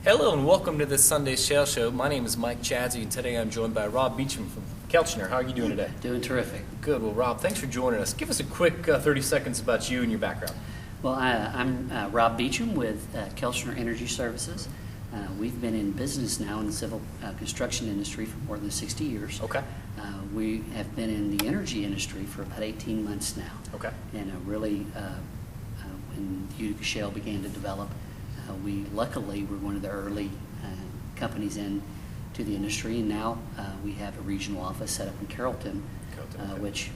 Hello and welcome to this Sunday's Shale Show. My name is Mike Chadzi and today I'm joined by Rob Beecham from Kelchner. How are you doing today? Doing terrific. Good. Well, Rob, thanks for joining us. Give us a quick 30 seconds about you and your background. Well, I'm Rob Beecham with Kelchner Energy Services. We've been in business now in the civil construction industry for more than 60 years. Okay. We have been in the energy industry for about 18 months now. Okay. And really, when Utica Shale began to develop, we luckily were one of the early companies into the industry, and now we have a regional office set up in Carrollton, Okay. which,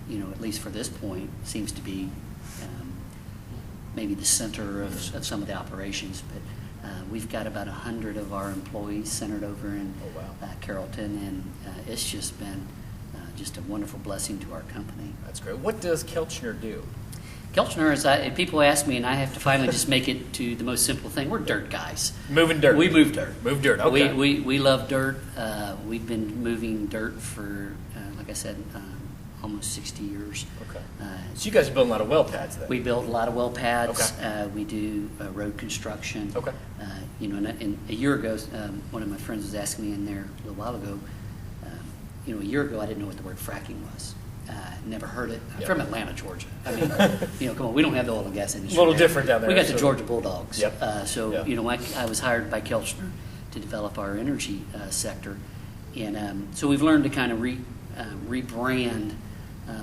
at least for this point, seems to be maybe the center of some of the operations. But we've got about 100 of our employees centered over in Oh, wow. Carrollton, and it's just been just a wonderful blessing to our company. That's great. What does Kelchner do? Kelchner is, people ask me, and I have to finally just make it to the most simple thing. We're dirt guys. Moving dirt. We move dirt. Move dirt, okay. We love dirt. We've been moving dirt for, like I said, almost 60 years. Okay. So you guys are building a lot of well pads then? We build a lot of well pads. Okay. We do road construction. Okay. And a year ago, one of my friends was asking me in there a little while ago, a year ago I didn't know what the word fracking was. Never heard it. I'm Yep. from Atlanta, Georgia. I mean, come on, we don't have the oil and gas industry. A little there. different down there. We got the so- Georgia Bulldogs. Yep. Yep. I was hired by Kelchner to develop our energy sector. And so we've learned to kind of rebrand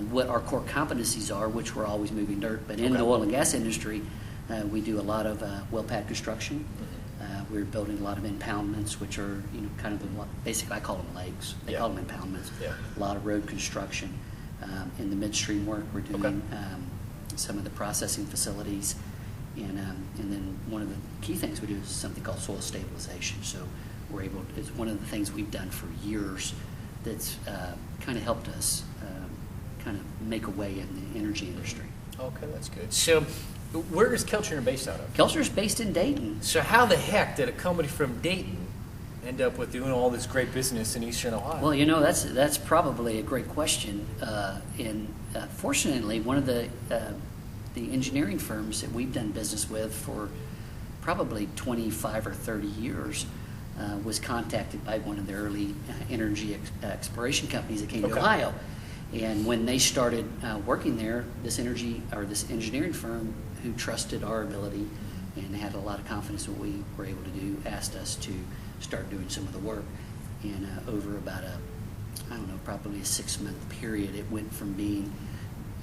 what our core competencies are, which we're always moving dirt. But in Okay. the oil and gas industry, we do a lot of well pad construction. We're building a lot of impoundments, which are kind of basically I call them legs. They Yeah. call them impoundments. Yeah. A lot of road construction. In the midstream work, we're doing Okay. some of the processing facilities, and then one of the key things we do is something called soil stabilization. So we're able. It's one of the things we've done for years that's kind of helped us kind of make a way in the energy industry. Okay, that's good. So where is Kelchner based out of? Kelchner's based in Dayton. So how the heck did a company from Dayton end up with doing all this great business in Eastern Ohio? Well, that's probably a great question. Fortunately, one of the engineering firms that we've done business with for probably 25 or 30 years was contacted by one of the early energy exploration companies that came to Okay. Ohio. And when they started working there, this engineering firm who trusted our ability and had a lot of confidence in what we were able to do, asked us to start doing some of the work. And over about probably a 6-month period, it went from being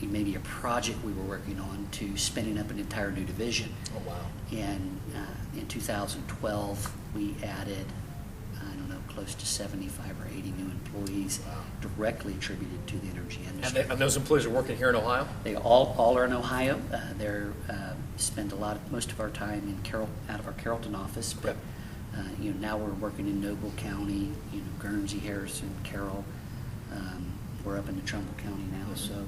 maybe a project we were working on to spinning up an entire new division. Oh, wow. And in 2012, we added, close to 75 or 80 new employees. Wow. Directly attributed to the energy industry. And those employees are working here in Ohio? They all are in Ohio. They're spend most of our time out of our Carrollton office, but now we're working in Noble County, Guernsey, Harrison, Carroll. We're up into Trumbull County now, so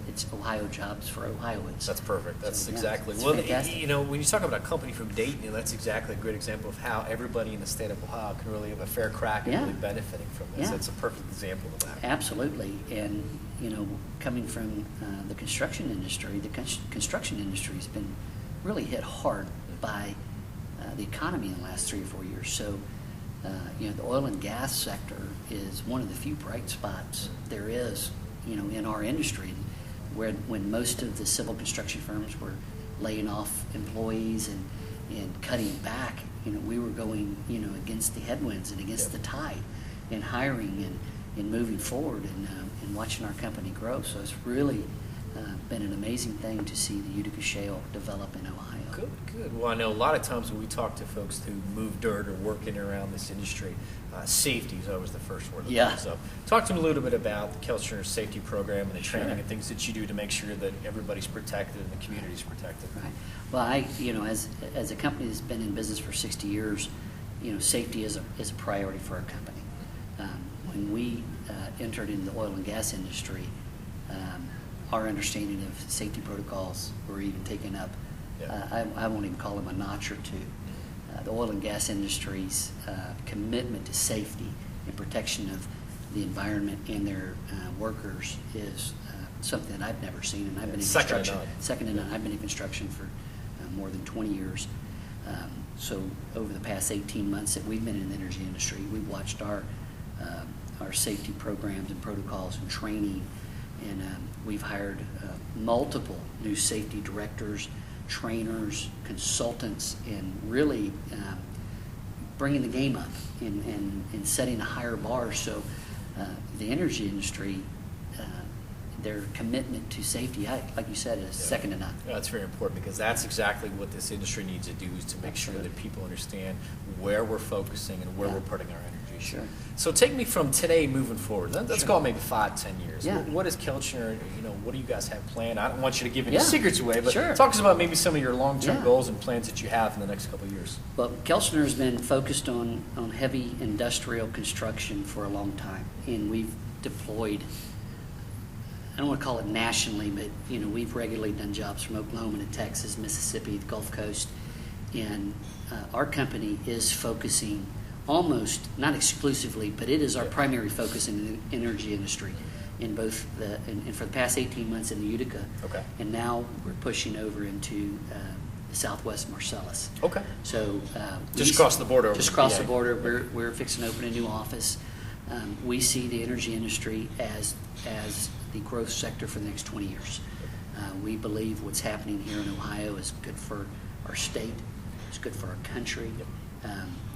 it's Ohio jobs for Ohioans. That's perfect. That's So, exactly. it's Well, fantastic. when you talk about a company from Dayton, that's exactly a great example of how everybody in the state of Ohio can really have a fair crack at Yeah. really benefiting from this. Yeah. That's a perfect example of that. Absolutely, and coming from the construction industry, the construction industry has been really hit hard by the economy in the last 3 or 4 years. So, the oil and gas sector is one of the few bright spots there is, in our industry, where when most of the civil construction firms were laying off employees and cutting back, we were going, against the headwinds and against the tide, and hiring and moving forward and watching our company grow. So it's really been an amazing thing to see the Utica Shale develop in Ohio. Good. Well, I know a lot of times when we talk to folks who move dirt or work in and around this industry, safety is always the first word. Yeah. So talk to me a little bit about the Kelchner safety program and the training Sure. and things that you do to make sure that everybody's protected and the community's protected. Right. Well, as a company that's been in business for 60 years, safety is a priority for our company. When we entered into the oil and gas industry, our understanding of safety protocols were even taken up. Yeah. I won't even call them a notch or two. The oil and gas industry's commitment to safety and protection of the environment and their workers is something that I've never seen, and I've been in Second to construction. none. Second to none. I've been in construction for more than 20 years. So over the past 18 months that we've been in the energy industry, we've watched our safety programs and protocols and training, and we've hired multiple new safety directors, trainers, consultants, and really bringing the game up and setting a higher bar. So the energy industry, their commitment to safety, like you said, is second to none. Yeah, that's very important, because that's exactly what this industry needs to do, is to make sure that people understand where we're focusing and where we're putting our energy. Sure. So take me from today moving forward. Let's Sure. go maybe 5-10 years. Yeah. What is Kelchner, what do you guys have planned? I don't want you to give any Yeah. secrets away, but Sure. talk to us about maybe some of your long-term Yeah. goals and plans that you have in the next couple of years. Well, Kelchner has been focused on heavy industrial construction for a long time, and we've deployed, I don't want to call it nationally, but we've regularly done jobs from Oklahoma to Texas, Mississippi, the Gulf Coast, and our company is focusing almost, not exclusively, but it is our primary focus in the energy industry in both and for the past 18 months in the Utica. Okay. And now we're pushing over into the Southwest Marcellus. Okay. So Just across the border over Just to across PA. the border, we're fixing to open a new office. We see the energy industry as the growth sector for the next 20 years. We believe what's happening here in Ohio is good for our state, it's good for our country.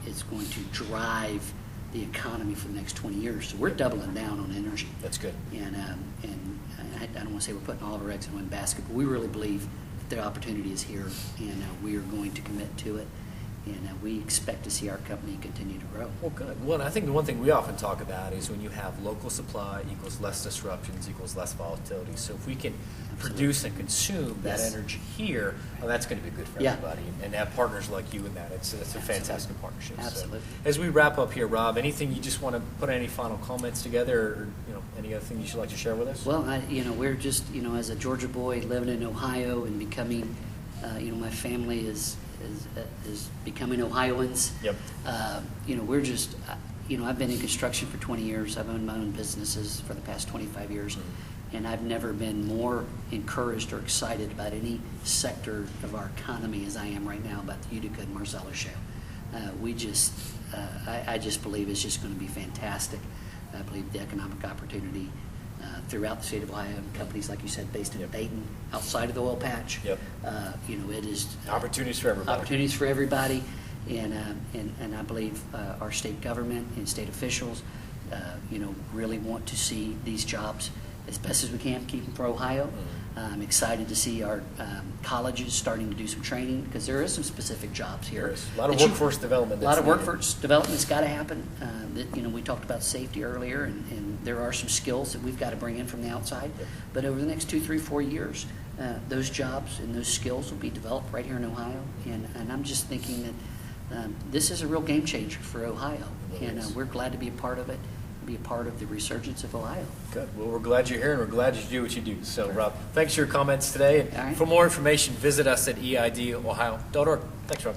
It's going to drive the economy for the next 20 years. So we're doubling down on energy. That's good. And I don't want to say we're putting all of our eggs in one basket, but we really believe that the opportunity is here, and we are going to commit to it. And we expect to see our company continue to grow. Well, good. Well, I think the one thing we often talk about is when you have local supply equals less disruptions equals less volatility. So if we can produce and consume that Yes. energy here, well, that's going to be good for Yeah. everybody. And have partners like you in that, it's a fantastic partnership. Absolutely. So, as we wrap up here, Rob, anything you just want to put any final comments together, or any other thing you should like to share with us? Well, we're just, as a Georgia boy living in Ohio and becoming, my family is becoming Ohioans. Yep. We're just, I've been in construction for 20 years. I've owned my own businesses for the past 25 years. Mm-hmm. And I've never been more encouraged or excited about any sector of our economy as I am right now about the Utica and Marcellus Shale. I just believe it's just going to be fantastic. I believe the economic opportunity throughout the state of Ohio, and companies, like you said, based in Dayton, outside of the oil patch. Yep. It is Opportunities for everybody. Opportunities for everybody, and I believe our state government and state officials, really want to see these jobs as best as we can, keep them for Ohio. Mm-hmm. I'm excited to see our colleges starting to do some training, because there is some specific jobs here. There is. A lot of that workforce development. A lot of that's needed. workforce development's got to happen. We talked about safety earlier, and there are some skills that we've got to bring in from the outside. Yep. But over the next 2, 3, 4 years, those jobs and those skills will be developed right here in Ohio. And I'm just thinking that this is a real game changer for Ohio, It and is. we're glad to be a part of it, be a part of the resurgence of Ohio. Good. Well, we're glad you're here, and we're glad you do what you do. So, Rob, thanks for your comments today. And All right. for more information, visit us at eidohio.org. Thanks, Rob.